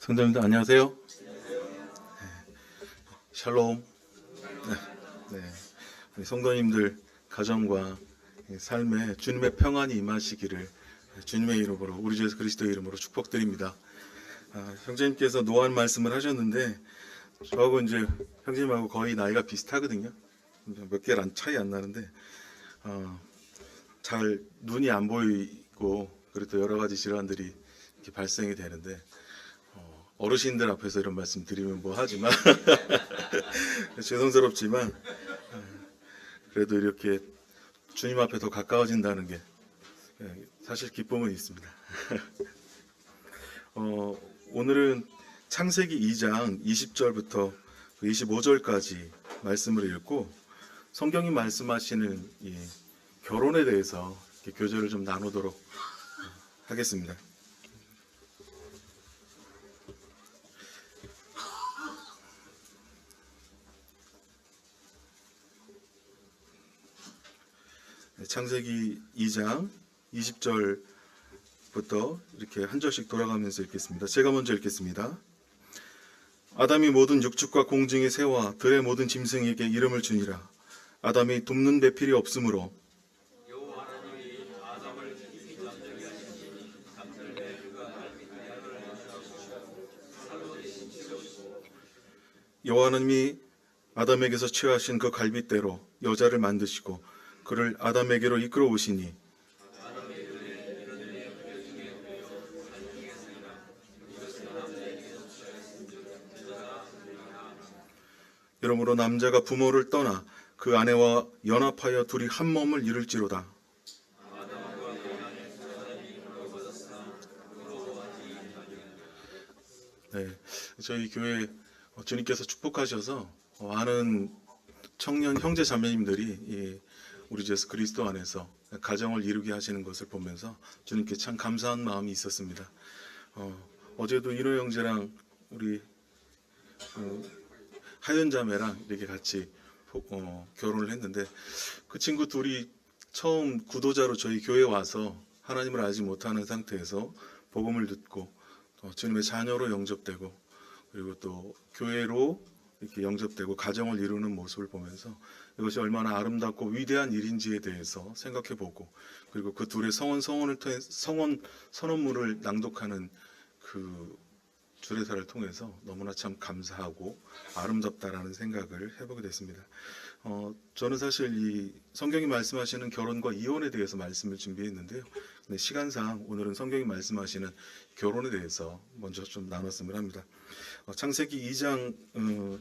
성도님들 안녕하세요. 샬롬. 네. 우리 성도님들 가정과 삶에 주님의 평안이 임하시기를 주님의 이름으로 우리 주 예수 그리스도의 이름으로 축복드립니다. 형제님께서 노한 말씀을 하셨는데 저하고 이제 형제님하고 거의 나이가 비슷하거든요. 몇 개를 차이 안 나는데 잘 눈이 안 보이고 그리고 또 여러 가지 질환들이 이렇게 발생이 되는데 어르신들 앞에서 이런 말씀 드리면 뭐 하지만 죄송스럽지만 그래도 이렇게 주님 앞에 더 가까워진다는 게 사실 기쁨은 있습니다. 오늘은 창세기 2장 20절부터 25절까지 말씀을 읽고 성경이 말씀하시는 이 결혼에 대해서 교제를 좀 나누도록 하겠습니다. 창세기 2장 20절부터 이렇게 한 절씩 돌아가면서 읽겠습니다. 제가 먼저 읽겠습니다. 아담이 모든 육축과 공중의 새와 들의 모든 짐승에게 이름을 주니라. 아담이 돕는 배필이 없으므로 여호와 하나님이 아담에게서 취하신 그 갈빗대로 여자를 만드시고 그를 아담에게로 이끌어 오시니 이러므로 남자가 부모를 떠나 그 아내와 연합하여 둘이 한 몸을 이룰지로다. 네, 저희 교회 주님께서 축복하셔서 많은 청년 형제 자매님들이 우리 주 예수 그리스도 안에서 가정을 이루게 하시는 것을 보면서 주님께 참 감사한 마음이 있었습니다. 어제도 인호 형제랑 우리 하연 자매랑 이렇게 같이 결혼을 했는데 그 친구 둘이 처음 구도자로 저희 교회에 와서 하나님을 알지 못하는 상태에서 복음을 듣고 주님의 자녀로 영접되고 그리고 또 교회로 이렇게 영접되고 가정을 이루는 모습을 보면서 이것이 얼마나 아름답고 위대한 일인지에 대해서 생각해보고 그리고 그 둘의 성원을 통해 선언문을 낭독하는 그 주례사를 통해서 너무나 참 감사하고 아름답다라는 생각을 해보게 됐습니다. 저는 사실 이 성경이 말씀하시는 결혼과 이혼에 대해서 말씀을 준비했는데요. 근데 시간상 오늘은 성경이 말씀하시는 결혼에 대해서 먼저 좀 나눴으면 합니다. 창세기 2장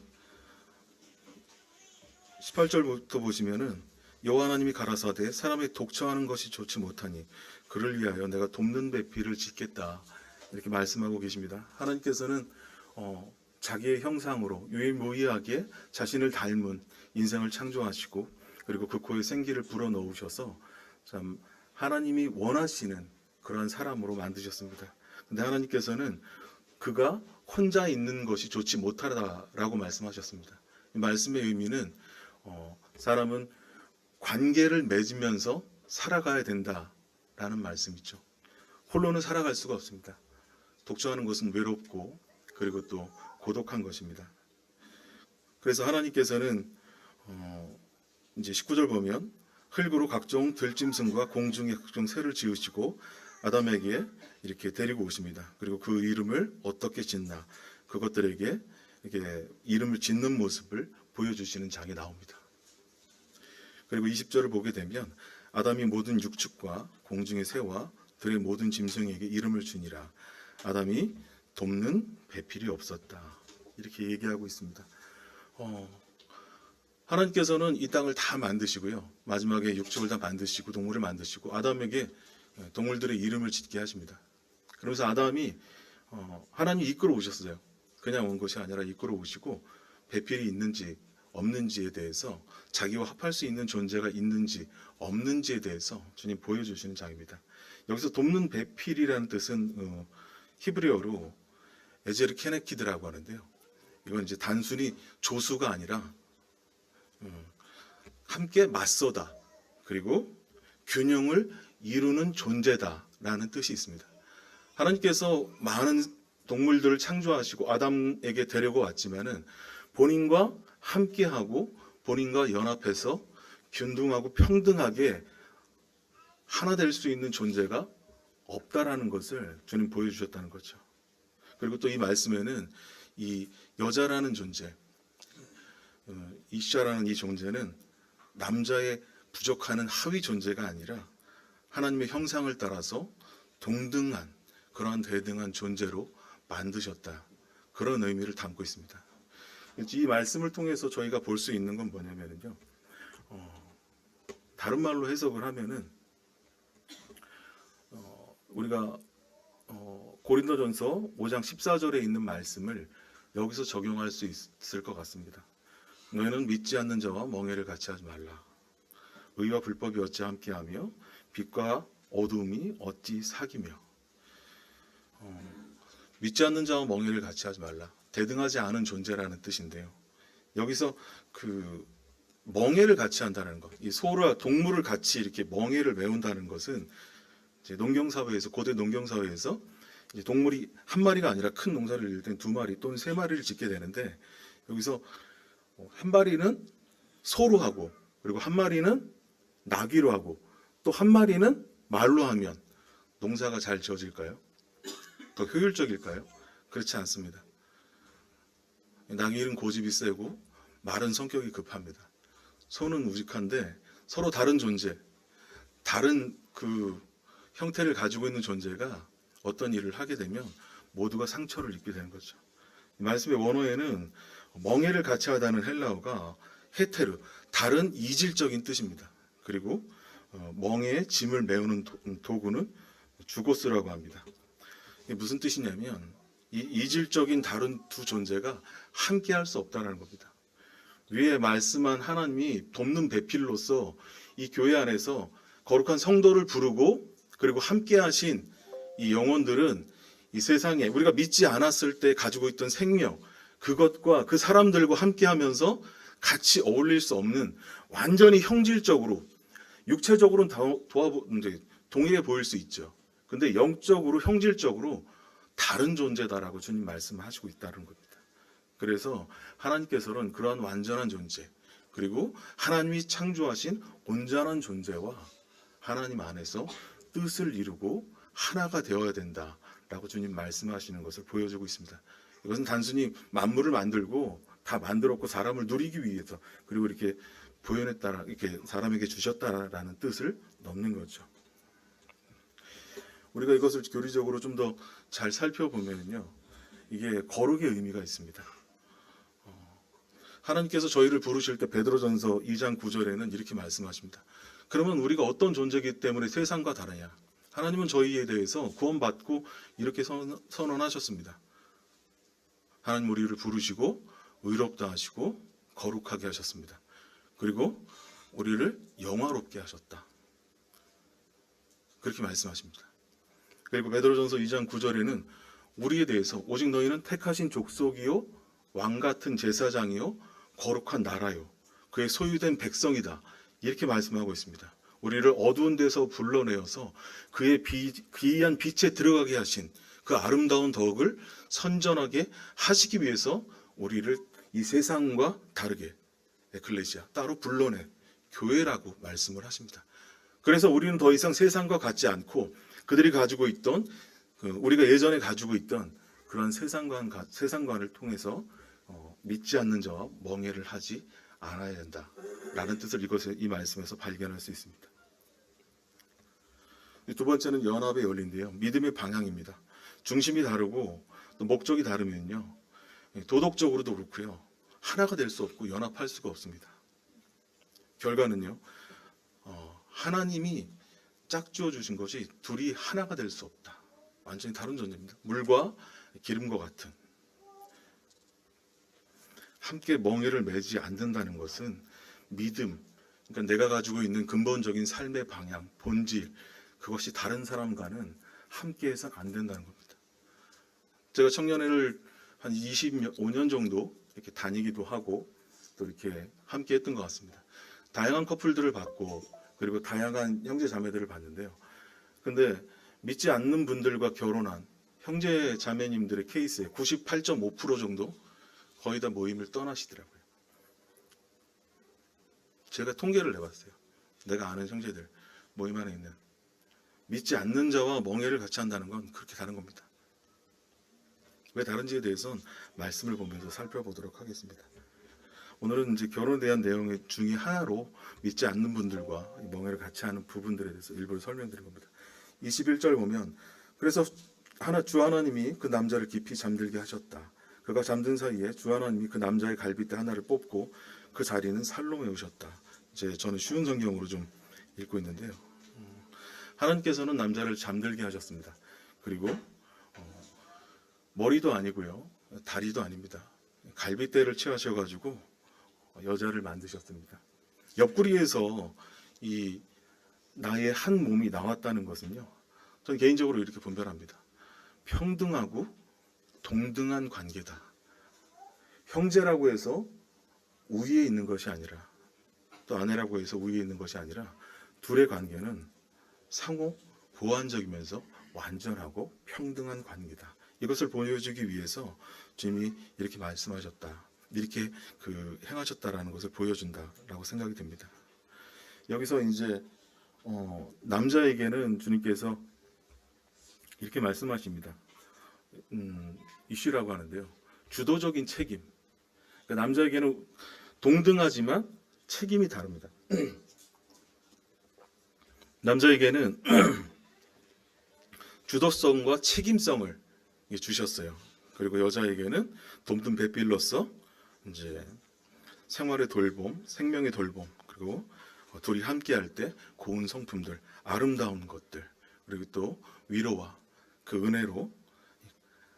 18절부터 보시면은 여호와 하나님이 가라사대 사람의 독처하는 것이 좋지 못하니 그를 위하여 내가 돕는 배필을 짓겠다 이렇게 말씀하고 계십니다. 하나님께서는 자기의 형상으로 유일무이하게 자신을 닮은 인생을 창조하시고 그리고 그 코에 생기를 불어넣으셔서 참 하나님이 원하시는 그러한 사람으로 만드셨습니다. 근데 하나님께서는 그가 혼자 있는 것이 좋지 못하다라고 말씀하셨습니다. 이 말씀의 의미는 사람은 관계를 맺으면서 살아가야 된다라는 말씀이죠. 홀로는 살아갈 수가 없습니다. 독처하는 것은 외롭고 그리고 또 고독한 것입니다. 그래서 하나님께서는 이제 19절 보면 흙으로 각종 들짐승과 공중의 각종 새를 지으시고 아담에게 이렇게 데리고 오십니다. 그리고 그 이름을 어떻게 짓나 그것들에게 이렇게 이름을 짓는 모습을 보여주시는 장이 나옵니다. 그리고 20절을 보게 되면 아담이 모든 육축과 공중의 새와 들의 모든 짐승에게 이름을 주니라. 아담이 돕는 배필이 없었다. 이렇게 얘기하고 있습니다. 하나님께서는 이 땅을 다 만드시고요. 마지막에 육축을 다 만드시고 동물을 만드시고 아담에게 동물들의 이름을 짓게 하십니다. 그러면서 아담이 하나님이 이끌어 오셨어요. 그냥 온 것이 아니라 이끌어 오시고 배필이 있는지 없는지에 대해서 자기와 합할 수 있는 존재가 있는지 없는지에 대해서 주님 보여주시는 장입니다. 여기서 돕는 배필이라는 뜻은 히브리어로 에제르 케네키드라고 하는데요. 이건 이제 단순히 조수가 아니라 함께 맞서다 그리고 균형을 이루는 존재다라는 뜻이 있습니다. 하나님께서 많은 동물들을 창조하시고 아담에게 데리고 왔지만은 본인과 함께하고 본인과 연합해서 균등하고 평등하게 하나 될 수 있는 존재가 없다라는 것을 주님 보여주셨다는 거죠. 그리고 또 이 말씀에는 이 여자라는 존재, 이샤라는 이 존재는 남자의 부족하는 하위 존재가 아니라 하나님의 형상을 따라서 동등한 그러한 대등한 존재로 만드셨다. 그런 의미를 담고 있습니다. 이 말씀을 통해서 저희가 볼 수 있는 건 뭐냐면요. 다른 말로 해석을 하면은 우리가 고린도전서 5장 14절에 있는 말씀을 여기서 적용할 수 있을 것 같습니다. 너희는 믿지 않는 자와 멍에를 같이 하지 말라. 의와 불법이 어찌 함께하며 빛과 어두움이 어찌 사귀며. 믿지 않는 자와 멍에를 같이 하지 말라. 대등하지 않은 존재라는 뜻인데요. 여기서 그 멍에를 같이 한다는 것, 이 소라 동물을 같이 이렇게 멍에를 메운다는 것은 이제 농경사회에서 고대 농경사회에서 이제 동물이 한 마리가 아니라 큰 농사를 이을 땐 두 마리 또는 세 마리를 짓게 되는데 여기서 한 마리는 소로 하고 그리고 한 마리는 나귀로 하고 또 한 마리는 말로 하면 농사가 잘 지어질까요? 더 효율적일까요? 그렇지 않습니다. 나귀는 고집이 세고 말은 성격이 급합니다. 소는 우직한데 서로 다른 존재, 다른 그 형태를 가지고 있는 존재가 어떤 일을 하게 되면 모두가 상처를 입게 되는 거죠. 말씀의 원어에는 멍에를 같이 하다는 헬라어가 헤테르, 다른 이질적인 뜻입니다. 그리고 멍에에 짐을 메우는 도구는 주고스라고 합니다. 이게 무슨 뜻이냐면 이 이질적인 다른 두 존재가 함께 할 수 없다는 겁니다. 위에 말씀한 하나님이 돕는 배필로서 이 교회 안에서 거룩한 성도를 부르고 그리고 함께 하신 이 영혼들은 이 세상에 우리가 믿지 않았을 때 가지고 있던 생명, 그것과 그 사람들과 함께 하면서 같이 어울릴 수 없는 완전히 형질적으로 육체적으로는 동일해 보일 수 있죠. 근데 영적으로 형질적으로 다른 존재다라고 주님 말씀하시고 있다는 겁니다. 그래서 하나님께서는 그러한 완전한 존재 그리고 하나님이 창조하신 온전한 존재와 하나님 안에서 뜻을 이루고 하나가 되어야 된다라고 주님 말씀하시는 것을 보여주고 있습니다. 이것은 단순히 만물을 만들고 다 만들었고 사람을 누리기 위해서 그리고 이렇게 보여냈다, 이렇게 사람에게 주셨다라는 뜻을 넣는 거죠. 우리가 이것을 교리적으로 좀 더 잘 살펴보면요, 이게 거룩의 의미가 있습니다. 하나님께서 저희를 부르실 때 베드로전서 2장 9절에는 이렇게 말씀하십니다. 그러면 우리가 어떤 존재이기 때문에 세상과 다르냐? 하나님은 저희에 대해서 구원받고 이렇게 선언하셨습니다. 하나님 우리를 부르시고 의롭다 하시고 거룩하게 하셨습니다. 그리고 우리를 영화롭게 하셨다. 그렇게 말씀하십니다. 그리고 베드로전서 2장 9절에는 우리에 대해서 오직 너희는 택하신 족속이요 왕 같은 제사장이요 거룩한 나라요 그의 소유된 백성이다. 이렇게 말씀하고 있습니다. 우리를 어두운 데서 불러내어서 그의 기이한 빛에 들어가게 하신 그 아름다운 덕을 선전하게 하시기 위해서 우리를 이 세상과 다르게 에클레시아 따로 불러내 교회라고 말씀을 하십니다. 그래서 우리는 더 이상 세상과 같지 않고 그들이 가지고 있던 우리가 예전에 가지고 있던 그런 세상관을 통해서 믿지 않는 자와 멍해를 하지 않아야 된다라는 뜻을 이 말씀에서 발견할 수 있습니다. 두 번째는 연합의 원리인데요. 믿음의 방향입니다. 중심이 다르고 또 목적이 다르면요, 도덕적으로도 그렇고요, 하나가 될 수 없고 연합할 수가 없습니다. 결과는요, 하나님이 짝지어 주신 것이 둘이 하나가 될 수 없다. 완전히 다른 존재입니다. 물과 기름과 같은. 함께 멍에를 매지 않는다는 것은 믿음, 그러니까 내가 가지고 있는 근본적인 삶의 방향, 본질, 그것이 다른 사람과는 함께해서는 안 된다는 겁니다. 제가 청년회를 한 25년 정도 이렇게 다니기도 하고 또 이렇게 함께했던 것 같습니다. 다양한 커플들을 봤고 그리고 다양한 형제 자매들을 봤는데요. 근데 믿지 않는 분들과 결혼한 형제 자매님들의 케이스의 98.5% 정도 거의 다 모임을 떠나시더라고요. 제가 통계를 내봤어요. 내가 아는 형제들 모임 안에 있는 믿지 않는 자와 멍해를 같이 한다는 건 그렇게 다른 겁니다. 왜 다른지에 대해서는 말씀을 보면서 살펴보도록 하겠습니다. 오늘은 이제 결혼에 대한 내용 중에 하나로 믿지 않는 분들과 멍해를 같이 하는 부분들에 대해서 일부러 설명드린 겁니다. 21절 보면 그래서 주 하나님이 그 남자를 깊이 잠들게 하셨다. 그가 잠든 사이에 주 하나님이 그 남자의 갈빗대 하나를 뽑고 그 자리는 살로 메우셨다. 이제 저는 쉬운 성경으로 좀 읽고 있는데요. 하나님께서는 남자를 잠들게 하셨습니다. 그리고 머리도 아니고요, 다리도 아닙니다. 갈빗대를 취하셔가지고 여자를 만드셨습니다. 옆구리에서 이 나의 한 몸이 나왔다는 것은요, 저는 개인적으로 이렇게 분별합니다. 평등하고 동등한 관계다. 형제라고 해서 우위에 있는 것이 아니라, 또 아내라고 해서 우위에 있는 것이 아니라, 둘의 관계는 상호 보완적이면서 완전하고 평등한 관계다. 이것을 보여주기 위해서 주님이 이렇게 말씀하셨다, 이렇게 행하셨다라는 것을 보여준다라고 생각이 듭니다. 여기서 이제 남자에게는 주님께서 이렇게 말씀하십니다. 이슈라고 하는데요. 주도적인 책임. 그러니까 남자에게는 동등하지만 책임이 다릅니다. 남자에게는 주도성과 책임성을 주셨어요. 그리고 여자에게는 돕는 배필로서 이제 생활의 돌봄, 생명의 돌봄, 그리고 둘이 함께할 때 고운 성품들, 아름다운 것들, 그리고 또 위로와 그 은혜로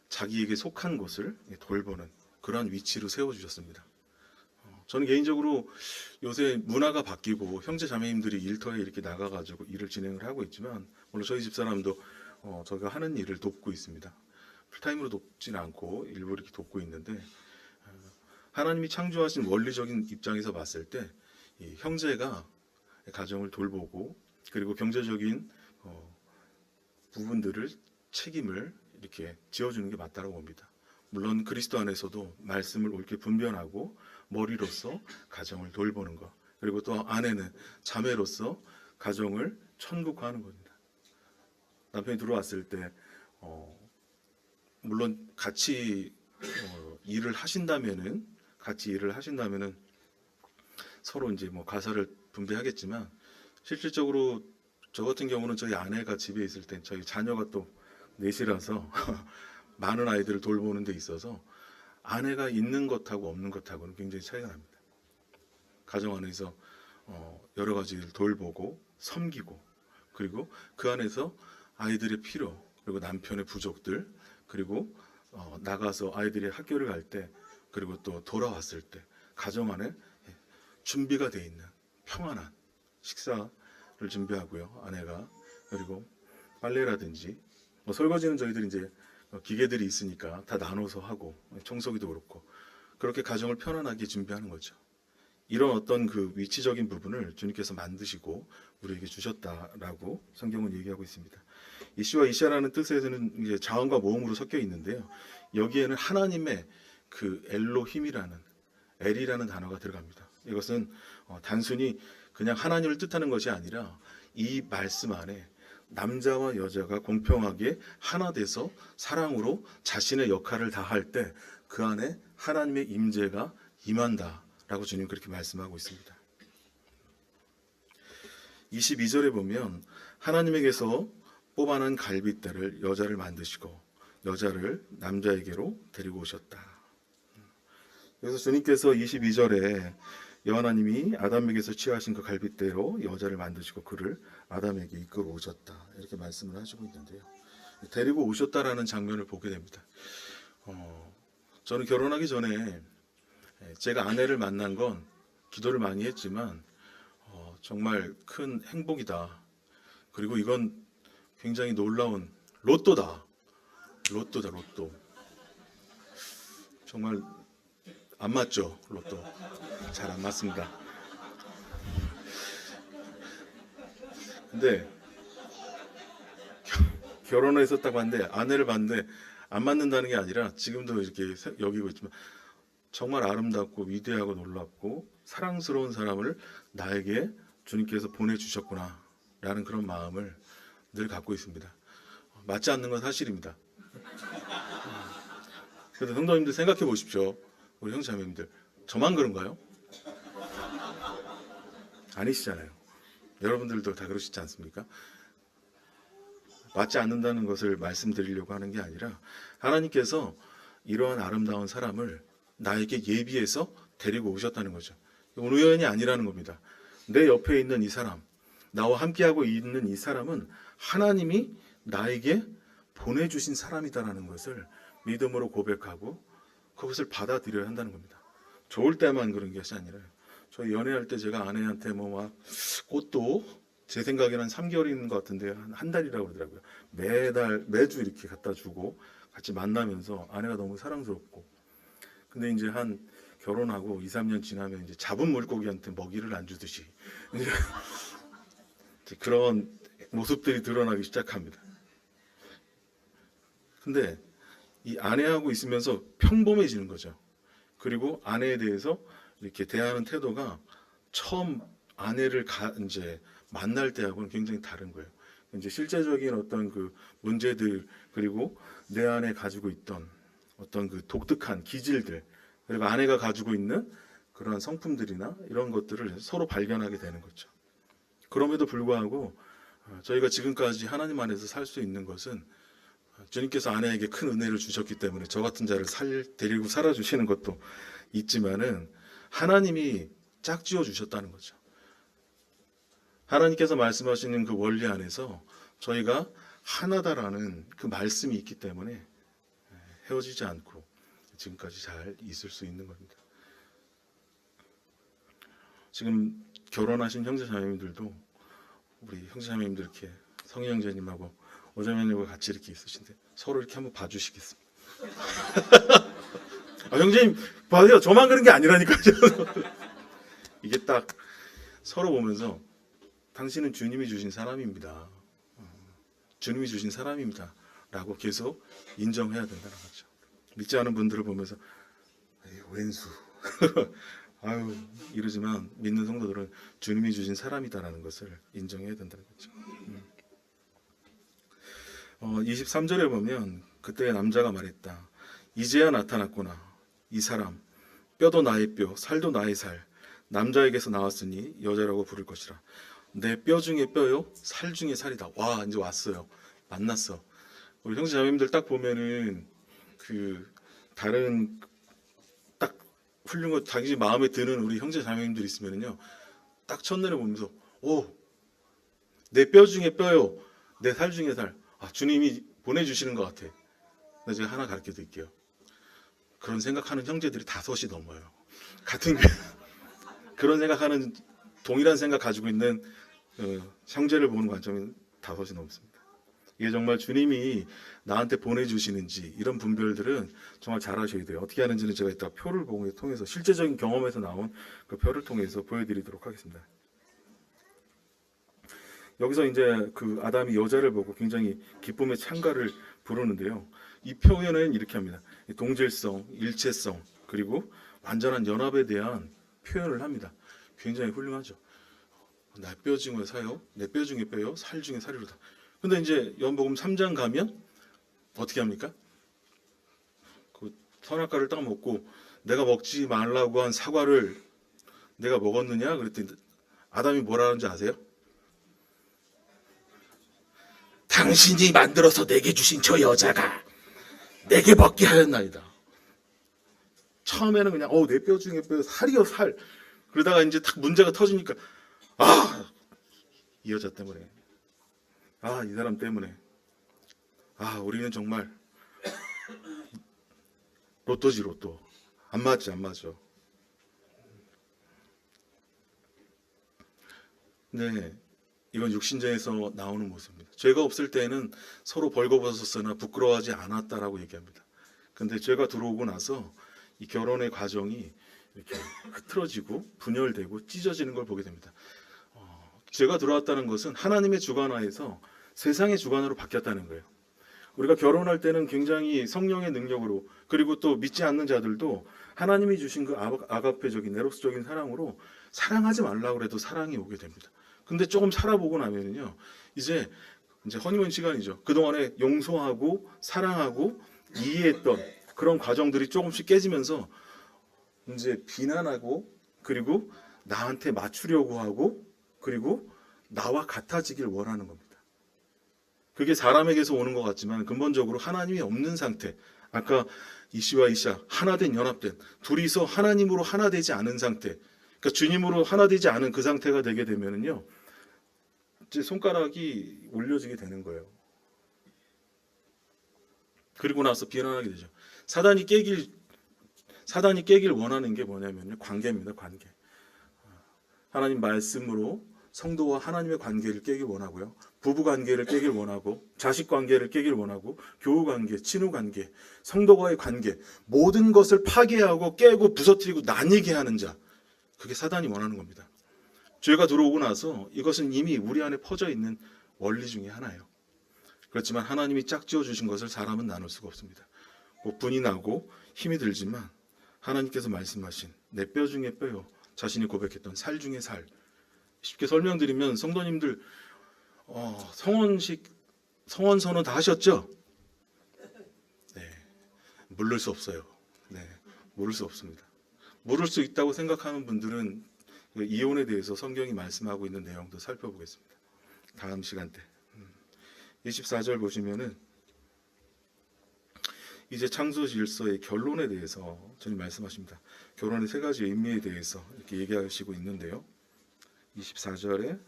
자기에게 속한 것을 돌보는 그러한 위치로 세워주셨습니다. 저는 개인적으로 요새 문화가 바뀌고 형제 자매님들이 일터에 이렇게 나가가지고 일을 진행을 하고 있지만, 물론 저희 집사람도 저희가 하는 일을 돕고 있습니다. 풀타임으로 돕지는 않고 일부 이렇게 돕고 있는데, 하나님이 창조하신 원리적인 입장에서 봤을 때 이 형제가 가정을 돌보고 그리고 경제적인 부분들을 책임을 이렇게 지어주는 게 맞다고 봅니다. 물론 그리스도 안에서도 말씀을 옳게 분별하고 머리로서 가정을 돌보는 것, 그리고 또 아내는 자매로서 가정을 천국화하는 겁니다. 남편이 들어왔을 때 물론 같이 일을 하신다면은 서로 이제 가사를 분배하겠지만, 실질적으로 저 같은 경우는 저희 아내가 집에 있을 땐 저희 자녀가 또 넷이라서 많은 아이들을 돌보는 데 있어서 아내가 있는 것하고 없는 것하고는 굉장히 차이가 납니다. 가정 안에서 여러 가지를 돌보고 섬기고, 그리고 그 안에서 아이들의 필요, 그리고 남편의 부족들, 그리고 나가서 아이들이 학교를 갈 때, 그리고 또 돌아왔을 때 가정 안에 준비가 돼 있는 평안한 식사를 준비하고요, 아내가. 그리고 빨래라든지 설거지는 저희들이 이제 기계들이 있으니까 다 나눠서 하고, 청소기도 그렇고 그렇게 가정을 편안하게 준비하는 거죠. 이런 어떤 그 위치적인 부분을 주님께서 만드시고 우리에게 주셨다라고 성경은 얘기하고 있습니다. 이슈와 이샤라는 뜻에서는 이제 자음과 모음으로 섞여 있는데요. 여기에는 하나님의 그 엘로힘이라는, 엘이라는 단어가 들어갑니다. 이것은 단순히 그냥 하나님을 뜻하는 것이 아니라 이 말씀 안에 남자와 여자가 공평하게 하나 돼서 사랑으로 자신의 역할을 다할 때 그 안에 하나님의 임재가 임한다라고 주님 그렇게 말씀하고 있습니다. 22절에 보면 하나님에게서 뽑아낸 갈빗대를 여자를 만드시고 여자를 남자에게로 데리고 오셨다. 그래서 주님께서 22절에 여호와님이 아담에게서 취하신 그 갈빗대로 여자를 만드시고 그를 아담에게 이끌어 오셨다, 이렇게 말씀을 하시고 있는데요. 데리고 오셨다라는 장면을 보게 됩니다. 저는 결혼하기 전에 제가 아내를 만난 건 기도를 많이 했지만 정말 큰 행복이다. 그리고 이건 굉장히 놀라운 로또다. 로또. 정말 안 맞죠? 로또. 잘 안 맞습니다. 근데 결혼을 했었다고 하는데 아내를 봤는데 안 맞는다는 게 아니라 지금도 이렇게 여기고 있지만 정말 아름답고 위대하고 놀랍고 사랑스러운 사람을 나에게 주님께서 보내주셨구나 라는 그런 마음을 늘 갖고 있습니다. 맞지 않는 건 사실입니다. 그래서 성도님들 생각해 보십시오. 우리 형제자매님들 저만 그런가요? 아니시잖아요. 여러분들도 다 그러시지 않습니까? 맞지 않는다는 것을 말씀드리려고 하는 게 아니라 하나님께서 이러한 아름다운 사람을 나에게 예비해서 데리고 오셨다는 거죠. 우연이 아니라는 겁니다. 내 옆에 있는 이 사람, 나와 함께하고 있는 이 사람은 하나님이 나에게 보내주신 사람이다라는 것을 믿음으로 고백하고 그것을 받아들여야 한다는 겁니다. 좋을 때만 그런 것이 아니라요. 저 연애할 때 제가 아내한테 뭐 막 꽃도 제 생각에는 한 3개월인 것 같은데 한 달이라고 그러더라고요. 매주 이렇게 갖다 주고 같이 만나면서 아내가 너무 사랑스럽고 근데 이제 한 결혼하고 2, 3년 지나면 이제 잡은 물고기한테 먹이를 안 주듯이 이제 그런 모습들이 드러나기 시작합니다. 근데 이 아내하고 있으면서 평범해지는 거죠. 그리고 아내에 대해서 이렇게 대하는 태도가 처음 아내를 이제 만날 때하고는 굉장히 다른 거예요. 이제 실제적인 어떤 그 문제들 그리고 내 안에 가지고 있던 어떤 그 독특한 기질들 그리고 아내가 가지고 있는 그러한 성품들이나 이런 것들을 서로 발견하게 되는 거죠. 그럼에도 불구하고 저희가 지금까지 하나님 안에서 살 수 있는 것은 주님께서 아내에게 큰 은혜를 주셨기 때문에 저 같은 자를 데리고 살아주시는 것도 있지만은 하나님이 짝지어 주셨다는 거죠. 하나님께서 말씀하시는 그 원리 안에서 저희가 하나다라는 그 말씀이 있기 때문에 헤어지지 않고 지금까지 잘 있을 수 있는 겁니다. 지금 결혼하신 형제자매님들도 우리 형제자매님들 이렇게 성희 형제님하고 오자매님과 같이 이렇게 있으신데 서로 이렇게 한번 봐주시겠습니다. 형제님 봐세요. 저만 그런 게 아니라니까요. 이게 딱 서로 보면서 당신은 주님이 주신 사람입니다. 주님이 주신 사람입니다. 라고 계속 인정해야 된다는 거죠. 믿지 않은 분들을 보면서 왼수 아유 이러지만 믿는 성도들은 주님이 주신 사람이다라는 것을 인정해야 된다는 거죠. 23절에 보면 그때 남자가 말했다. 이제야 나타났구나. 이 사람 뼈도 나의 뼈 살도 나의 살 남자에게서 나왔으니 여자라고 부를 것이라. 내 뼈 중에 뼈요 살 중에 살이다. 와 이제 왔어요. 만났어. 우리 형제자매님들 딱 보면은 그 다른 딱 훌륭한 자기 마음에 드는 우리 형제자매님들 있으면은요 딱 첫눈에 보면서 오 내 뼈 중에 뼈요 내 살 중에 살. 아 주님이 보내주시는 것 같아. 근데 제가 하나 가르쳐 드릴게요. 그런 생각하는 형제들이 5이 넘어요. 같은 그런 생각하는 동일한 생각 가지고 있는 형제를 보는 관점이 5이 넘습니다. 이게 정말 주님이 나한테 보내주시는지 이런 분별들은 정말 잘 하셔야 돼요. 어떻게 하는지는 제가 이따 표를 통해서 실제적인 경험에서 나온 그 표를 통해서 보여드리도록 하겠습니다. 여기서 이제 그 아담이 여자를 보고 굉장히 기쁨의 찬가를 부르는데요. 이 표현은 이렇게 합니다. 동질성, 일체성, 그리고 완전한 연합에 대한 표현을 합니다. 굉장히 훌륭하죠. 내 뼈 중에 사요, 내 뼈 중에 뼈요, 살 중에 살이로다. 근데 이제 요한복음 3장 가면 어떻게 합니까? 그 선악과를 딱 먹고 내가 먹지 말라고 한 사과를 내가 먹었느냐? 그랬더니 아담이 뭐라는지 아세요? 당신이 만들어서 내게 주신 저 여자가 내게 먹게 하였나이다. 처음에는 그냥 내 뼈 중에 뼈 살이요 살. 그러다가 이제 딱 문제가 터지니까 이 여자 때문에 이 사람 때문에 우리는 정말 로또지 로또. 안 맞지 안 맞아. 네. 이건 육신전에서 나오는 모습입니다. 죄가 없을 때는 서로 벌거벗었으나 부끄러워하지 않았다라고 얘기합니다. 근데 죄가 들어오고 나서 이 결혼의 과정이 이렇게 흐트러지고 분열되고 찢어지는 걸 보게 됩니다. 죄가 들어왔다는 것은 하나님의 주관하에서 세상의 주관으로 바뀌었다는 거예요. 우리가 결혼할 때는 굉장히 성령의 능력으로, 그리고 또 믿지 않는 자들도 하나님이 주신 그 아가페적인 에로스적인 사랑으로 사랑하지 말라고 해도 사랑이 오게 됩니다. 근데 조금 살아보고 나면은요, 이제 허니문 시간이죠. 그동안에 용서하고 사랑하고 이해했던 그런 과정들이 조금씩 깨지면서 이제 비난하고, 그리고 나한테 맞추려고 하고, 그리고 나와 같아지길 원하는 겁니다. 그게 사람에게서 오는 것 같지만 근본적으로 하나님이 없는 상태, 아까 이씨와 이샤 하나된 연합된, 둘이서 하나님으로 하나되지 않은 상태, 그러니까 주님으로 하나되지 않은 그 상태가 되게 되면은요, 이제 손가락이 올려지게 되는 거예요. 그리고 나서 비난하게 되죠. 사단이 깨길 원하는 게 뭐냐면요, 관계입니다. 관계. 하나님 말씀으로 성도와 하나님의 관계를 깨길 원하고요, 부부 관계를 깨길 원하고, 자식 관계를 깨길 원하고, 교우 관계, 친구 관계, 성도와의 관계, 모든 것을 파괴하고 깨고 부서뜨리고 나뉘게 하는 자, 그게 사단이 원하는 겁니다. 죄가 들어오고 나서 이것은 이미 우리 안에 퍼져 있는 원리 중에 하나예요. 그렇지만 하나님이 짝지어 주신 것을 사람은 나눌 수가 없습니다. 분이 나고 힘이 들지만 하나님께서 말씀하신 내 뼈 중에 뼈요, 자신이 고백했던 살 중에 살. 쉽게 설명드리면 성도님들 성원 선언 다 하셨죠? 네, 물을 수 없어요. 네, 물을 수 없습니다. 물을 수 있다고 생각하는 분들은 이혼에 대해서 성경이 말씀하고 있는 내용도 살펴보겠습니다. 다음 시간 때. 24절 보시면은 이제 창조 질서의 결론에 대해서 주님 말씀하십니다. 결혼의 세 가지 의미에 대해서 이렇게 얘기하시고 있는데요. 24절에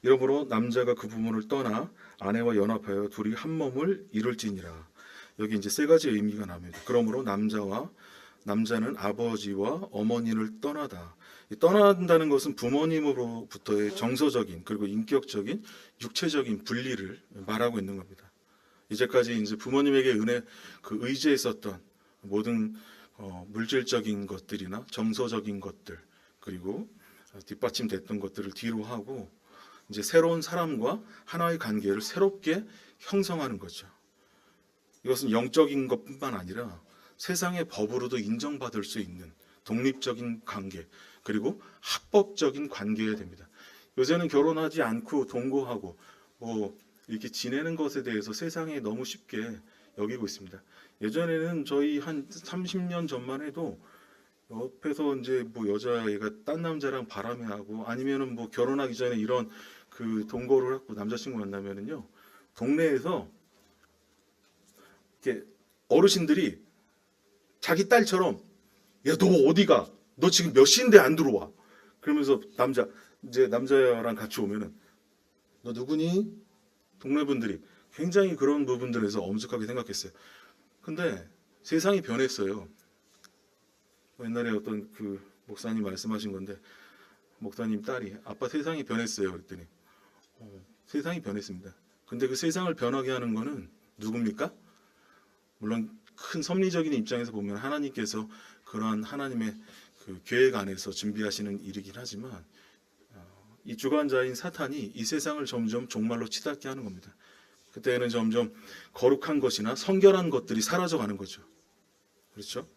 이러므로 남자가 그 부모를 떠나 아내와 연합하여 둘이 한 몸을 이룰지니라. 여기 이제 세 가지 의미가 나옵니다. 그러므로 남자는 아버지와 어머니를 떠나다. 떠난다는 것은 부모님으로부터의 정서적인, 그리고 인격적인, 육체적인 분리를 말하고 있는 겁니다. 이제까지 이제 부모님에게 의지했었던 모든 물질적인 것들이나 정서적인 것들, 그리고 뒷받침됐던 것들을 뒤로 하고 이제 새로운 사람과 하나의 관계를 새롭게 형성하는 거죠. 이것은 영적인 것뿐만 아니라 세상의 법으로도 인정받을 수 있는 독립적인 관계, 그리고 합법적인 관계여야 됩니다. 요새는 결혼하지 않고 동거하고 이렇게 지내는 것에 대해서 세상에 너무 쉽게 여기고 있습니다. 예전에는 저희 한 30년 전만 해도 옆에서 이제 여자애가 딴 남자랑 바람회하고, 아니면은 결혼하기 전에 이런 그 동거를 하고 남자친구 만나면은요, 동네에서 이렇게 어르신들이 자기 딸처럼, 야, 너 어디가? 너 지금 몇 시인데 안 들어와? 그러면서 남자랑 같이 오면은, 너 누구니? 동네 분들이 굉장히 그런 부분들에서 엄숙하게 생각했어요. 근데 세상이 변했어요. 옛날에 어떤 그 목사님 말씀하신 건데, 목사님 딸이 아빠 세상이 변했어요. 그랬더니 세상이 변했습니다. 근데 그 세상을 변하게 하는 거는 누굽니까? 물론 큰 섭리적인 입장에서 보면 하나님께서 그러한 하나님의 그 계획 안에서 준비하시는 일이긴 하지만, 이 주관자인 사탄이 이 세상을 점점 종말로 치닫게 하는 겁니다. 그때는 점점 거룩한 것이나 성결한 것들이 사라져가는 거죠. 그렇죠?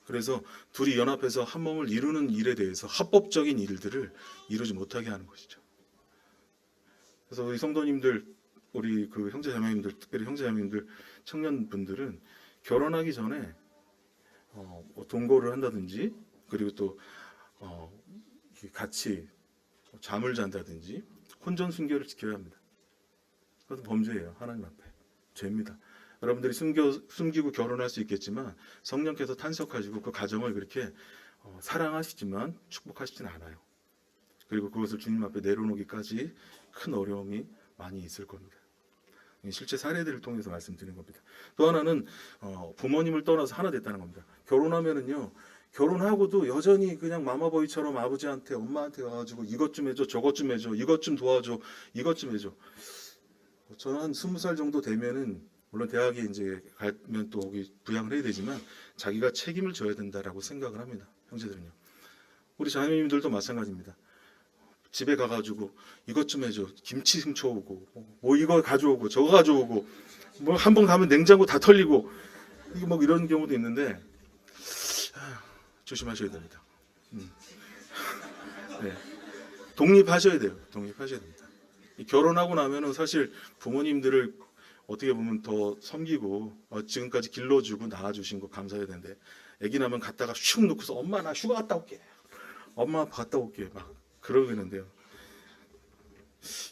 그래서 둘이 연합해서 한 몸을 이루는 일에 대해서 합법적인 일들을 이루지 못하게 하는 것이죠. 그래서 우리 성도님들, 우리 그 형제자매님들, 특별히 형제자매님들, 청년분들은 결혼하기 전에 동거를 한다든지, 그리고 또 같이 잠을 잔다든지 혼전 순결을 지켜야 합니다. 그것은 범죄예요. 하나님 앞에 죄입니다. 여러분들이 숨기고 결혼할 수 있겠지만 성령께서 탄석하시고 그 가정을 그렇게 사랑하시지만 축복하시진 않아요. 그리고 그것을 주님 앞에 내려놓기까지 큰 어려움이 많이 있을 겁니다. 실제 사례들을 통해서 말씀드리는 겁니다. 또 하나는 부모님을 떠나서 하나 됐다는 겁니다. 결혼하면은요, 결혼하고도 여전히 그냥 마마보이처럼 아버지한테, 엄마한테 와가지고 이것 좀 해줘, 저것 좀 해줘, 이것 좀 도와줘, 이것 좀 해줘. 저는 한 20살 정도 되면은, 물론 대학에 이제 가면 또 거기 부양을 해야 되지만 자기가 책임을 져야 된다라고 생각을 합니다. 형제들은요. 우리 자매님들도 마찬가지입니다. 집에 가가지고 이것 좀 해줘. 김치 훔쳐오고 뭐 이거 가져오고 저거 가져오고 뭐 한 번 가면 냉장고 다 털리고 이게 뭐 이런 경우도 있는데 조심하셔야 됩니다. 네. 독립하셔야 돼요. 독립하셔야 됩니다. 결혼하고 나면은 사실 부모님들을 어떻게 보면 더 섬기고 지금까지 길러주고 낳아주신 거 감사해야 되는데 아기 나면 갔다가 슉 놓고서 엄마 나 휴가 갔다 올게. 엄마 아빠 갔다 올게 막 그러겠는데요.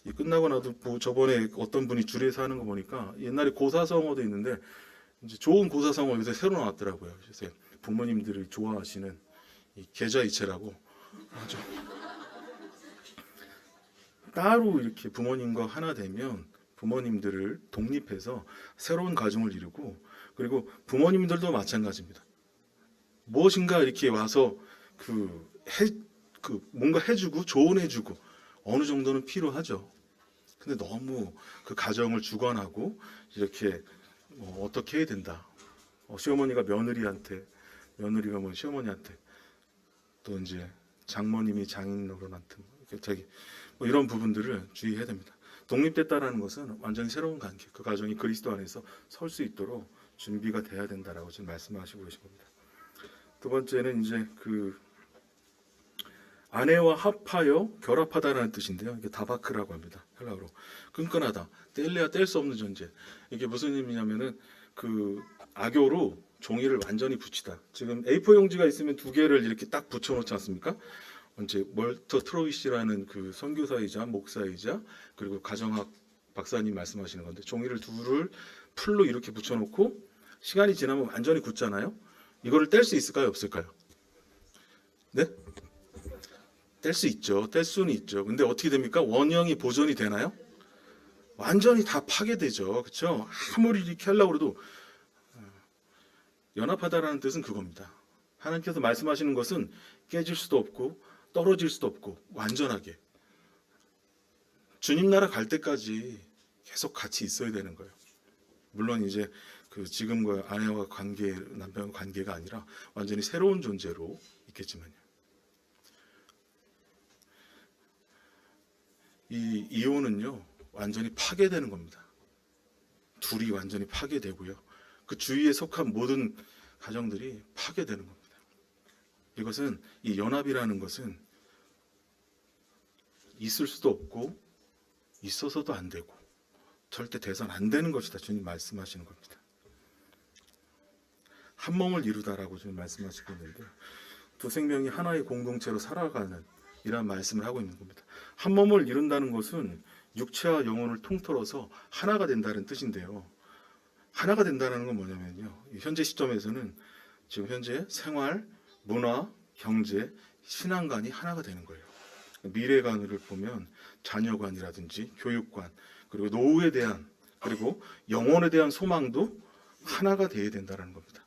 이 끝나고 나도 뭐 저번에 어떤 분이 줄에서 하는 거 보니까 옛날에 고사성어도 있는데 이제 좋은 고사성어 요새 새로 나왔더라고요. 그래서 부모님들이 좋아하시는 이 계좌이체라고 아주 따로 이렇게 부모님과 하나 되면 부모님들을 독립해서 새로운 가정을 이루고 그리고 부모님들도 마찬가지입니다. 무엇인가 이렇게 와서 뭔가 해주고 조언해주고 어느 정도는 필요하죠. 근데 너무 그 가정을 주관하고 이렇게 어떻게 해야 된다. 시어머니가 며느리한테, 며느리가 뭐 시어머니한테, 또 이제 장모님이 장인어른한테 자기 뭐 이런 부분들을 주의해야 됩니다. 독립됐다라는 것은 완전히 새로운 관계, 그 가정이 그리스도 안에서 설 수 있도록 준비가 돼야 된다라고 지금 말씀하시고 계신 겁니다. 두 번째는 이제 그 아내와 합하여 결합하다라는 뜻인데요. 이게 다바크라고 합니다. 헬라어로 끈끈하다, 뗄래야 뗄 수 없는 존재. 이게 무슨 의미냐면은 그 악교로 종이를 완전히 붙이다. 지금 A4 용지가 있으면 두 개를 이렇게 딱 붙여놓지 않습니까? 이제 멀터 트로이시라는 그 선교사이자 목사이자 그리고 가정학 박사님 말씀하시는 건데 종이를 둘을 풀로 이렇게 붙여놓고 시간이 지나면 완전히 굳잖아요. 이거를 뗄 수 있을까요? 없을까요? 네? 뗄 수 있죠. 뗄 수는 있죠. 근데 어떻게 됩니까? 원형이 보존이 되나요? 완전히 다 파괴되죠. 그렇죠? 아무리 이렇게 하려고 해도 연합하다라는 뜻은 그겁니다. 하나님께서 말씀하시는 것은 깨질 수도 없고 떨어질 수도 없고 완전하게 주님 나라 갈 때까지 계속 같이 있어야 되는 거예요. 물론 이제 그 지금과 아내와 관계, 남편과 관계가 아니라 완전히 새로운 존재로 있겠지만요. 이 이혼은요 완전히 파괴되는 겁니다. 둘이 완전히 파괴되고요. 그 주위에 속한 모든 가정들이 파괴되는 겁니다. 이것은 이 연합이라는 것은 있을 수도 없고 있어서도 안 되고 절대 돼서는 안 되는 것이다. 주님 말씀하시는 겁니다. 한 몸을 이루다라고 주님 말씀하시고 있는데 두 생명이 하나의 공동체로 살아가는 이런 말씀을 하고 있는 겁니다. 한 몸을 이룬다는 것은 육체와 영혼을 통틀어서 하나가 된다는 뜻인데요. 하나가 된다는 건 뭐냐면요. 현재 시점에서는 지금 현재 생활, 문화, 경제, 신앙관이 하나가 되는 거예요. 미래관을 보면 자녀관이라든지 교육관, 그리고 노후에 대한 그리고 영혼에 대한 소망도 하나가 되어야 된다는 겁니다.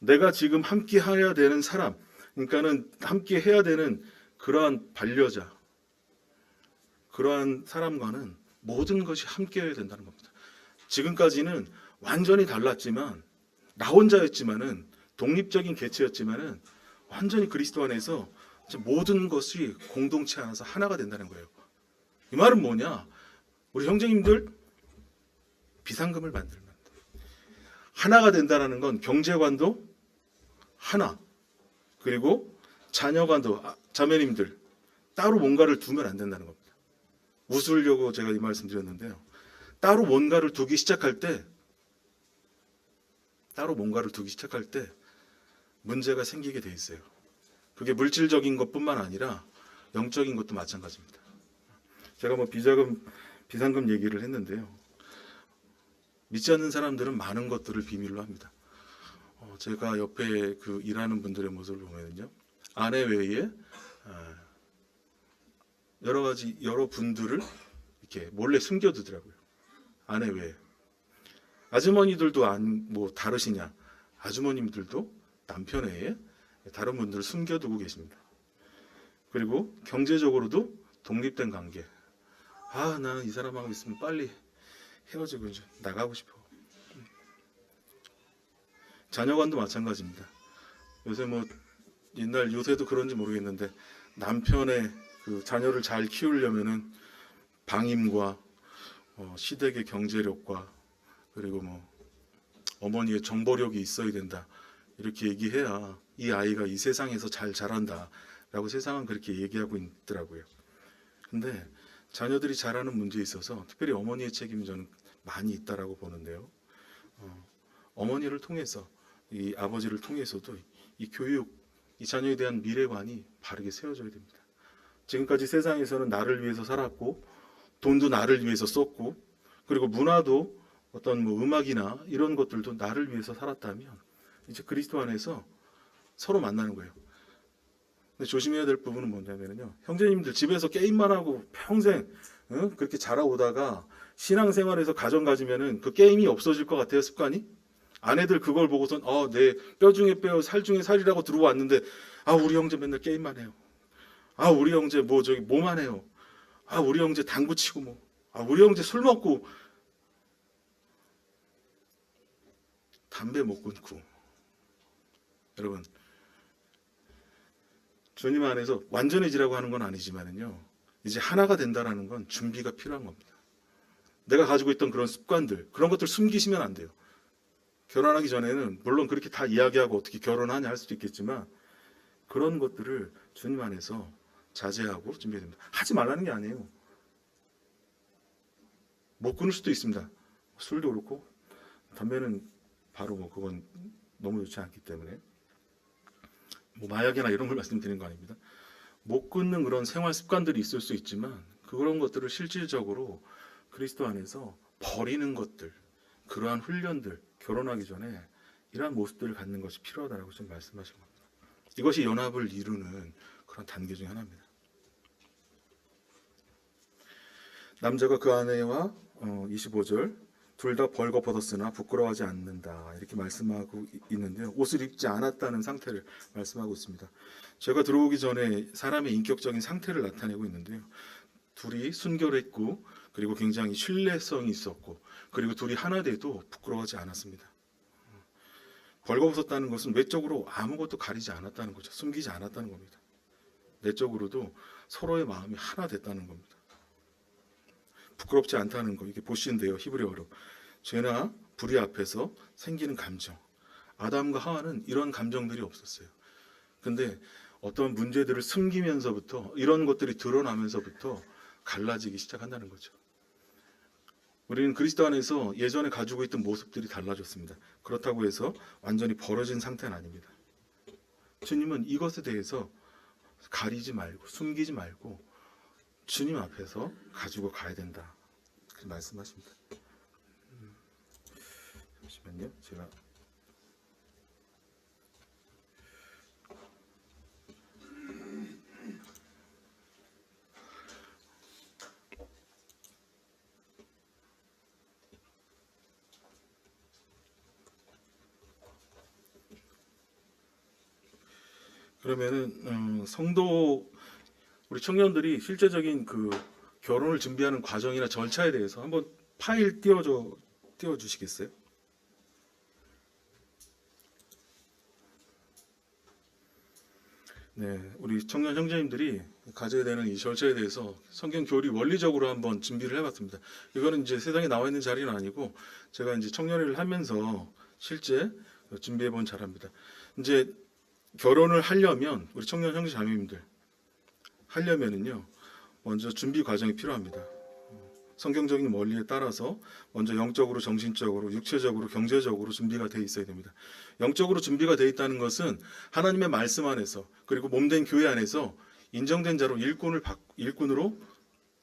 내가 지금 함께 해야 되는 사람, 그러니까는 함께 해야 되는 그러한 반려자, 그러한 사람과는 모든 것이 함께 해야 된다는 겁니다. 지금까지는 완전히 달랐지만 나 혼자였지만은 독립적인 개체였지만은 완전히 그리스도 안에서 모든 것이 공동체 안에서 하나가 된다는 거예요. 이 말은 뭐냐? 우리 형제님들 비상금을 만들면 하나가 된다는 건 경제관도 하나, 그리고 자녀관도 자매님들 따로 뭔가를 두면 안 된다는 겁니다. 웃으려고 제가 이 말씀 드렸는데요. 따로 뭔가를 두기 시작할 때 문제가 생기게 돼 있어요. 그게 물질적인 것뿐만 아니라 영적인 것도 마찬가지입니다. 제가 뭐 비상금 얘기를 했는데요. 믿지 않는 사람들은 많은 것들을 비밀로 합니다. 제가 옆에 그 일하는 분들의 모습을 보면요, 아내 외에 여러 분들을 이렇게 몰래 숨겨두더라고요. 아내 외에. 아주머니들도 뭐 다르시냐? 아주머님들도 남편 외에 다른 분들을 숨겨두고 계십니다. 그리고 경제적으로도 독립된 관계. 나는 이 사람하고 있으면 빨리 헤어지고 이제 나가고 싶어. 자녀관도 마찬가지입니다. 요새 뭐 요새도 그런지 모르겠는데 남편의 그 자녀를 잘 키우려면은 방임과 시댁의 경제력과 그리고 뭐 어머니의 정보력이 있어야 된다. 이렇게 얘기해야 이 아이가 이 세상에서 잘 자란다라고 세상은 그렇게 얘기하고 있더라고요. 근데 자녀들이 자라는 문제에 있어서 특별히 어머니의 책임이 저는 많이 있다라고 보는데요. 어머니를 통해서 이 아버지를 통해서도 이 교육, 이 자녀에 대한 미래관이 바르게 세워져야 됩니다. 지금까지 세상에서는 나를 위해서 살았고 돈도 나를 위해서 썼고 그리고 문화도 어떤 뭐 음악이나 이런 것들도 나를 위해서 살았다면 이제 그리스도 안에서 서로 만나는 거예요. 근데 조심해야 될 부분은 뭐냐면요. 형제님들 집에서 게임만 하고 평생 그렇게 자라오다가 신앙생활에서 가정 가지면은 그 게임이 없어질 것 같아요, 습관이? 아내들 그걸 보고선 내 뼈 중에 뼈, 살 중에 살이라고 들어왔는데 우리 형제 맨날 게임만 해요. 우리 형제 뭐 저기 뭐만 해요. 우리 형제 당구 치고 뭐. 우리 형제 술 먹고 담배 못 끊고. 여러분 주님 안에서 완전해지라고 하는 건 아니지만은요. 이제 하나가 된다라는 건 준비가 필요한 겁니다. 내가 가지고 있던 그런 습관들, 그런 것들 숨기시면 안 돼요. 결혼하기 전에는 물론 그렇게 다 이야기하고 어떻게 결혼하냐 할 수도 있겠지만 그런 것들을 주님 안에서 자제하고 준비해야 됩니다. 하지 말라는 게 아니에요. 못 끊을 수도 있습니다. 술도 그렇고 담배는 바로 뭐 그건 너무 좋지 않기 때문에 뭐 마약이나 이런 걸 말씀드리는 거 아닙니다. 못 끊는 그런 생활 습관들이 있을 수 있지만 그런 것들을 실질적으로 그리스도 안에서 버리는 것들, 그러한 훈련들, 결혼하기 전에 이러한 모습들을 갖는 것이 필요하다고 지금 말씀하신 겁니다. 이것이 연합을 이루는 그런 단계 중 하나입니다. 남자가 그 아내와 25절 둘 다 벌거벗었으나 부끄러워하지 않는다 이렇게 말씀하고 있는데요. 옷을 입지 않았다는 상태를 말씀하고 있습니다. 제가 들어오기 전에 사람의 인격적인 상태를 나타내고 있는데요. 둘이 순결했고 그리고 굉장히 신뢰성이 있었고 그리고 둘이 하나 돼도 부끄러워하지 않았습니다. 벌거벗었다는 것은 외적으로 아무것도 가리지 않았다는 거죠. 숨기지 않았다는 겁니다. 내적으로도 서로의 마음이 하나 됐다는 겁니다. 부끄럽지 않다는 거 이게 보시는데요. 히브리어로 죄나 불의 앞에서 생기는 감정. 아담과 하와는 이런 감정들이 없었어요. 근데 어떤 문제들을 숨기면서부터 이런 것들이 드러나면서부터 갈라지기 시작한다는 거죠. 우리는 그리스도 안에서 예전에 가지고 있던 모습들이 달라졌습니다. 그렇다고 해서 완전히 벌어진 상태는 아닙니다. 주님은 이것에 대해서 가리지 말고 숨기지 말고 주님 앞에서 가지고 가야 된다. 그렇게 말씀하십니다. 잠시만요. 제가 그러면은 성도 우리 청년들이 실제적인 그 결혼을 준비하는 과정이나 절차에 대해서 한번 파일 띄워주시겠어요? 네, 우리 청년 형제님들이 가져야 되는 이 절차에 대해서 성경 교리 원리적으로 한번 준비를 해봤습니다. 이거는 이제 세상에 나와 있는 자리는 아니고 제가 이제 청년회를 하면서 실제 준비해본 자료입니다. 이제 결혼을 하려면 우리 청년 형제 자매님들 하려면은요 먼저 준비 과정이 필요합니다. 성경적인 원리에 따라서 먼저 영적으로, 정신적으로, 육체적으로, 경제적으로 준비가 돼 있어야 됩니다. 영적으로 준비가 돼 있다는 것은 하나님의 말씀 안에서 그리고 몸된 교회 안에서 인정된 자로 일꾼으로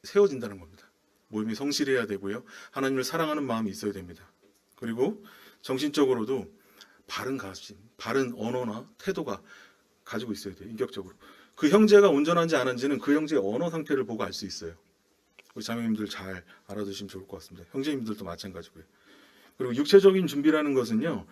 세워진다는 겁니다. 몸이 성실해야 되고요. 하나님을 사랑하는 마음이 있어야 됩니다. 그리고 정신적으로도 바른 가심, 바른 언어나 태도가 가지고 있어야 돼요. 인격적으로. 그 형제가 온전한지 안 한지는 그 형제의 언어 상태를 보고 알 수 있어요. 우리 자매님들 잘 알아두시면 좋을 것 같습니다. 형제님들도 마찬가지고요. 그리고 육체적인 준비라는 것은요,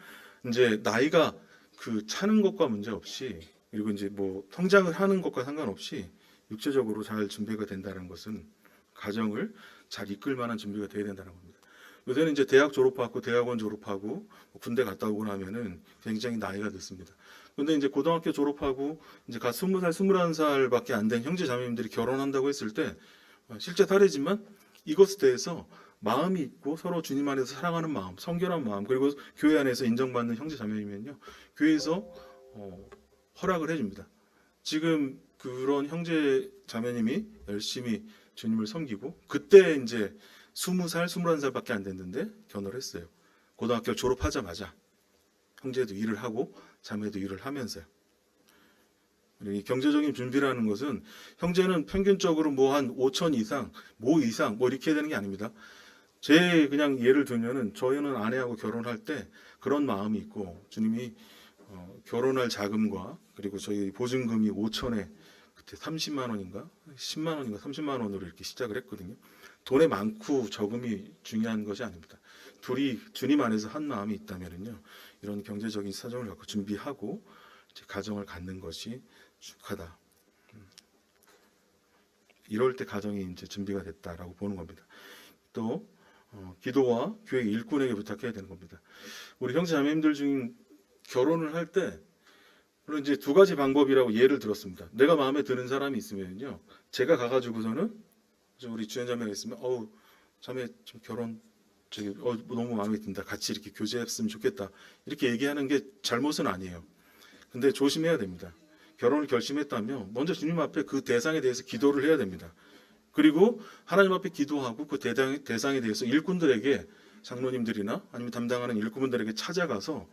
이제 나이가 그 차는 것과 문제 없이 그리고 이제 뭐 성장을 하는 것과 상관없이 육체적으로 잘 준비가 된다는 것은 가정을 잘 이끌 만한 준비가 되어야 된다는 겁니다. 요새는 이제 대학 졸업하고 대학원 졸업하고 군대 갔다 오고 나면은 굉장히 나이가 됐습니다. 근데 이제 고등학교 졸업하고 이제 갓 20살, 21살밖에 안 된 형제 자매님들이 결혼한다고 했을 때 실제 사례지만 이것에 대해서 마음이 있고 서로 주님 안에서 사랑하는 마음, 성결한 마음, 그리고 교회 안에서 인정받는 형제 자매이면요, 교회에서 허락을 해줍니다. 지금 그런 형제 자매님이 열심히 주님을 섬기고 그때 이제 20살, 21살밖에 안 됐는데 결혼을 했어요. 고등학교 졸업하자마자 형제도 일을 하고 자매도 일을 하면서요. 이 경제적인 준비라는 것은 형제는 평균적으로 뭐 한 5천 이상, 뭐 이상, 뭐 이렇게 되는 게 아닙니다. 제 그냥 예를 들면은 저희는 아내하고 결혼할 때 그런 마음이 있고 주님이 결혼할 자금과 그리고 저희 보증금이 5천에 그때 30만 원인가 10만 원인가 30만 원으로 이렇게 시작을 했거든요. 돈에 많고 적음이 중요한 것이 아닙니다. 둘이 주님 안에서 한 마음이 있다면은요, 이런 경제적인 사정을 갖고 준비하고 이제 가정을 갖는 것이 축하다. 이럴 때 가정이 이제 준비가 됐다라고 보는 겁니다. 또 기도와 교회 일꾼에게 부탁해야 되는 겁니다. 우리 형제 자매님들 중 결혼을 할 때 물론 이제 두 가지 방법이라고 예를 들었습니다. 내가 마음에 드는 사람이 있으면요, 제가 가가지고서는 우리 주연 자매가 있으면 자매 좀 결혼 저기 너무 마음에 든다. 같이 이렇게 교제했으면 좋겠다. 이렇게 얘기하는 게 잘못은 아니에요. 근데 조심해야 됩니다. 결혼을 결심했다면 먼저 주님 앞에 그 대상에 대해서 기도를 해야 됩니다. 그리고 하나님 앞에 기도하고 그 대상에 대해서 일꾼들에게 장로님들이나 아니면 담당하는 일꾼분들에게 찾아가서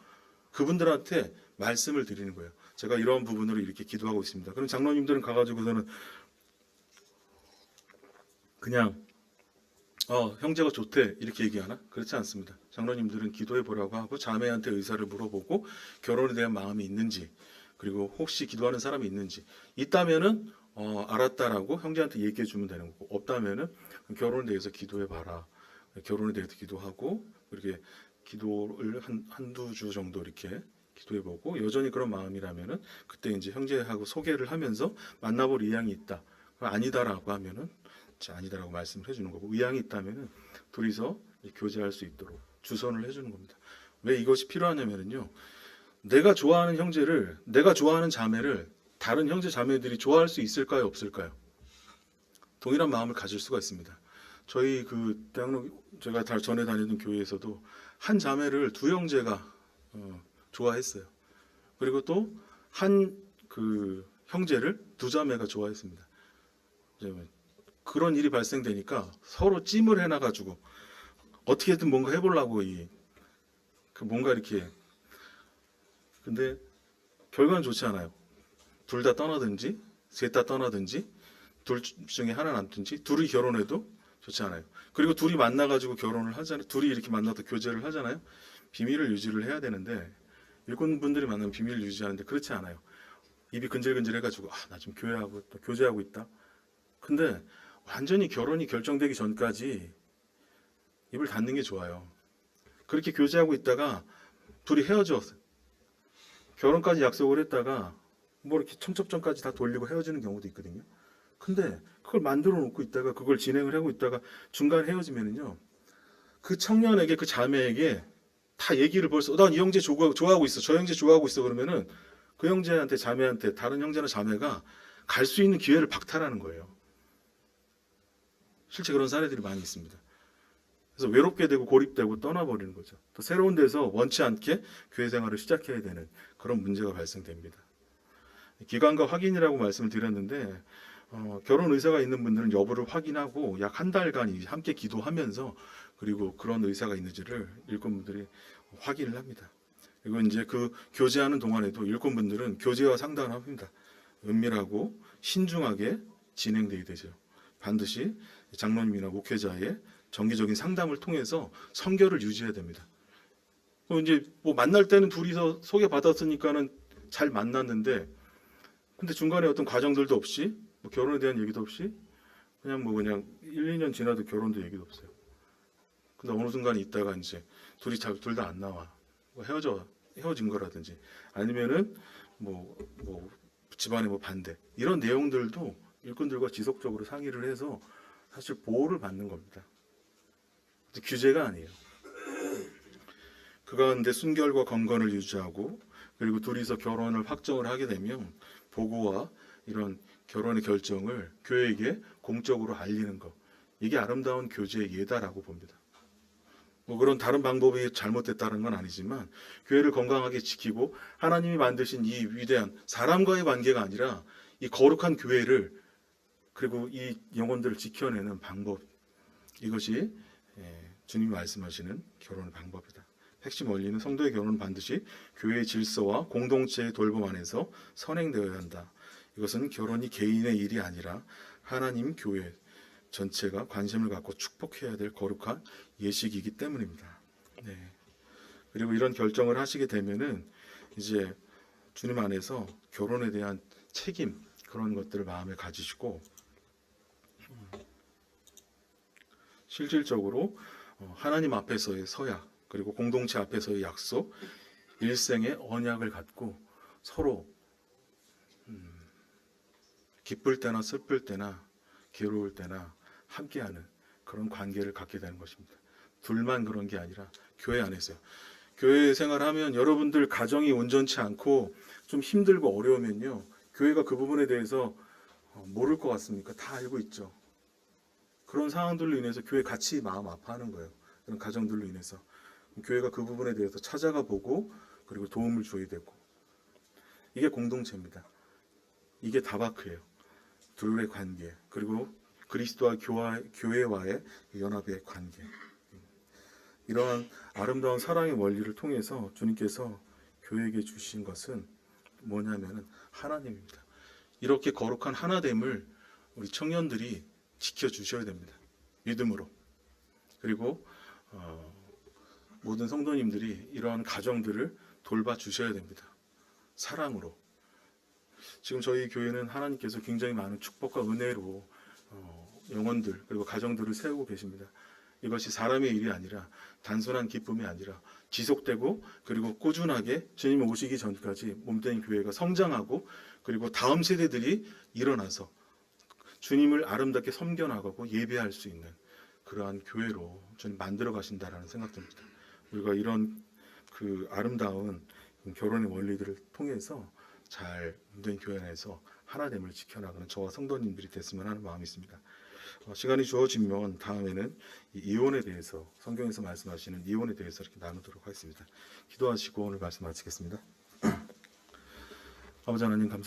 그분들한테 말씀을 드리는 거예요. 제가 이러한 부분으로 이렇게 기도하고 있습니다. 그럼 장로님들은 가가지고서는 그냥 형제가 좋대 이렇게 얘기하나? 그렇지 않습니다. 장로님들은 기도해 보라고 하고 자매한테 의사를 물어보고 결혼에 대한 마음이 있는지, 그리고 혹시 기도하는 사람이 있는지 있다면은 알았다라고 형제한테 얘기해 주면 되는 거고, 없다면은 결혼에 대해서 기도해 봐라. 결혼에 대해서 기도하고 이렇게 기도를 한두 주 정도 이렇게 기도해 보고 여전히 그런 마음이라면은 그때 이제 형제하고 소개를 하면서 만나볼 의향이 있다. 아니다라고 하면은 아니다라고 말씀을 해주는 거고, 의향이 있다면은 둘이서 교제할 수 있도록 주선을 해주는 겁니다. 왜 이것이 필요하냐면요, 내가 좋아하는 형제를, 내가 좋아하는 자매를 다른 형제 자매들이 좋아할 수 있을까요, 없을까요? 동일한 마음을 가질 수가 있습니다. 저희 그 대학로 제가 전에 다니던 교회에서도 한 자매를 두 형제가 좋아했어요. 그리고 또 한 그 형제를 두 자매가 좋아했습니다. 그런 일이 발생되니까 서로 찜을 해놔가지고 어떻게든 뭔가 해보려고 뭔가 이렇게, 근데 결과는 좋지 않아요. 둘 다 떠나든지 셋 다 떠나든지 둘 중에 하나 남든지 둘이 결혼해도 좋지 않아요. 그리고 둘이 만나가지고 결혼을 하잖아요. 둘이 이렇게 만나서 교제를 하잖아요. 비밀을 유지를 해야 되는데 일꾼분들이 만나면 비밀을 유지하는데 그렇지 않아요. 입이 근질근질해가지고 나 지금 교회하고 또 교제하고 있다. 근데 완전히 결혼이 결정되기 전까지 입을 닫는 게 좋아요. 그렇게 교제하고 있다가 둘이 헤어졌어요. 결혼까지 약속을 했다가 뭐 이렇게 청첩장까지 다 돌리고 헤어지는 경우도 있거든요. 근데 그걸 만들어 놓고 있다가 그걸 진행을 하고 있다가 중간에 헤어지면은요, 그 청년에게, 그 자매에게 다 얘기를 벌써 난 이 형제 좋아하고 있어, 저 형제 좋아하고 있어 그러면은 그 형제한테, 자매한테, 다른 형제나 자매가 갈 수 있는 기회를 박탈하는 거예요. 실제 그런 사례들이 많이 있습니다. 그래서 외롭게 되고 고립되고 떠나버리는 거죠. 또 새로운 데서 원치 않게 교회 생활을 시작해야 되는 그런 문제가 발생됩니다. 기간과 확인이라고 말씀을 드렸는데 결혼 의사가 있는 분들은 여부를 확인하고 약 한 달간 함께 기도하면서 그리고 그런 의사가 있는지를 일꾼분들이 확인을 합니다. 그리고 이제 그 교제하는 동안에도 일꾼분들은 교제와 상담을 합니다. 은밀하고 신중하게 진행되어야 되죠. 반드시 장로님이나 목회자의 정기적인 상담을 통해서 성결을 유지해야 됩니다. 이제 뭐 만날 때는 둘이서 소개받았으니까는 잘 만났는데, 근데 중간에 어떤 과정들도 없이 뭐 결혼에 대한 얘기도 없이 그냥 1, 2년 지나도 결혼도 얘기도 없어요. 근데 어느 순간에 있다가 이제 둘이 둘 다 안 나와. 뭐 헤어진 거라든지 아니면은 뭐 집안의 뭐 반대, 이런 내용들도 일꾼들과 지속적으로 상의를 해서 사실 보호를 받는 겁니다. 규제가 아니에요. 그 가운데 순결과 건건을 유지하고 그리고 둘이서 결혼을 확정을 하게 되면 보고와 이런 결혼의 결정을 교회에게 공적으로 알리는 것. 이게 아름다운 교제의 예다라고 봅니다. 뭐 그런 다른 방법이 잘못됐다는 건 아니지만 교회를 건강하게 지키고 하나님이 만드신 이 위대한 사람과의 관계가 아니라 이 거룩한 교회를 그리고 이 영혼들을 지켜내는 방법, 이것이 주님이 말씀하시는 결혼의 방법이다. 핵심 원리는 성도의 결혼은 반드시 교회의 질서와 공동체의 돌봄 안에서 선행되어야 한다. 이것은 결혼이 개인의 일이 아니라 하나님 교회 전체가 관심을 갖고 축복해야 될 거룩한 예식이기 때문입니다. 네. 그리고 이런 결정을 하시게 되면은 이제 주님 안에서 결혼에 대한 책임, 그런 것들을 마음에 가지시고 실질적으로 하나님 앞에서의 서약, 그리고 공동체 앞에서의 약속, 일생의 언약을 갖고 서로 기쁠 때나 슬플 때나 괴로울 때나 함께하는 그런 관계를 갖게 되는 것입니다. 둘만 그런 게 아니라 교회 안에서요. 교회 생활하면 여러분들 가정이 온전치 않고 좀 힘들고 어려우면요, 교회가 그 부분에 대해서 모를 것 같습니까? 다 알고 있죠. 그런 상황들로 인해서 교회 같이 마음 아파하는 거예요. 그런 가정들로 인해서 교회가 그 부분에 대해서 찾아가 보고 그리고 도움을 줘야 되고, 이게 공동체입니다. 이게 다바크예요. 둘의 관계, 그리고 그리스도와 교회와의 연합의 관계. 이러한 아름다운 사랑의 원리를 통해서 주님께서 교회에게 주신 것은 뭐냐면은 하나님입니다. 이렇게 거룩한 하나됨을 우리 청년들이 지켜주셔야 됩니다. 믿음으로. 그리고 모든 성도님들이 이러한 가정들을 돌봐주셔야 됩니다. 사랑으로. 지금 저희 교회는 하나님께서 굉장히 많은 축복과 은혜로 영혼들 그리고 가정들을 세우고 계십니다. 이것이 사람의 일이 아니라 단순한 기쁨이 아니라 지속되고 그리고 꾸준하게 주님 오시기 전까지 몸된 교회가 성장하고 그리고 다음 세대들이 일어나서 주님을 아름답게 섬겨나가고 예배할 수 있는 그러한 교회로 주님 만들어 가신다라는 생각됩니다. 우리가 이런 그 아름다운 결혼의 원리들을 통해서 잘 몸된 교회 안에서 하나됨을 지켜나가는 저와 성도님들이 됐으면 하는 마음이 있습니다. 시간이 주어지면 다음에는 이 이혼에 대해서, 성경에서 말씀하시는 이혼에 대해서 이렇게 나누도록 하겠습니다. 기도하시고 오늘 말씀 마치겠습니다. 아버지 하나님 감사합니다.